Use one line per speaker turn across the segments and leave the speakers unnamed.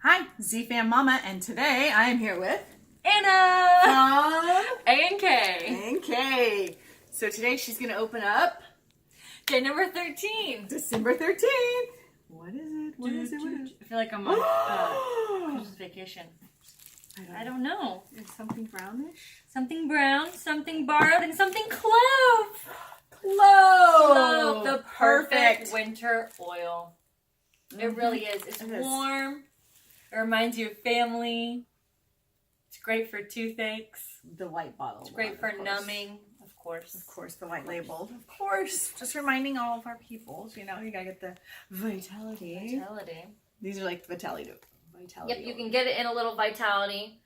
Hi, Z-Fam Mama, and today I am here with
Anna!
Mom
A&K.
and Kay. So today she's going to open up
Day number 13.
December 13th. What is it? What is it? What is it?
I feel like I'm on Christmas vacation. I don't know.
It's something brownish.
Something brown, something borrowed, and something clove.
Clove!
The perfect winter oil. It really is. It's
It is.
warm. It reminds you of family. It's great for toothaches.
The white bottle.
It's great for numbing, of course.
Of course, the white label. Of course. Just reminding all of our peoples, you gotta get the vitality.
Vitality.
These are like the vitality.
Yep, you can get it in a little Vitality.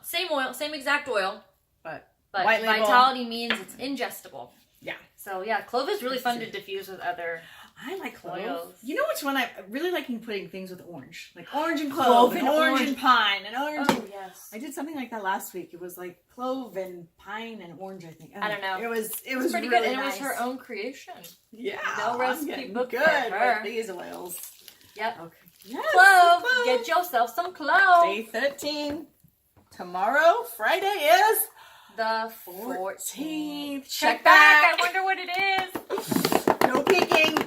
Same oil, same exact oil,
But
but
white label.
Vitality means it's ingestible.
Yeah.
So yeah, clove is really fun to diffuse with other.
I like clove.
Oils.
You know which one I really like putting things with orange, like orange and
Clove
clove,
and
and orange
orange.
and pine, and orange.
Oh
And,
yes.
I did something like that last week. It was like clove and pine and orange. I think.
I don't know.
It was
It's pretty
really
good, and it
nice.
was her own creation.
Yeah.
No
I'm
recipe
getting
book
good
for her.
with these oils.
Yep.
Okay. Yes,
Clove.
clove.
Get yourself some clove.
Day 13. Tomorrow, Friday is
The
14th.
14th.
Check
Check back.
back.
I wonder what it is.
No peeking.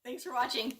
Thanks for watching.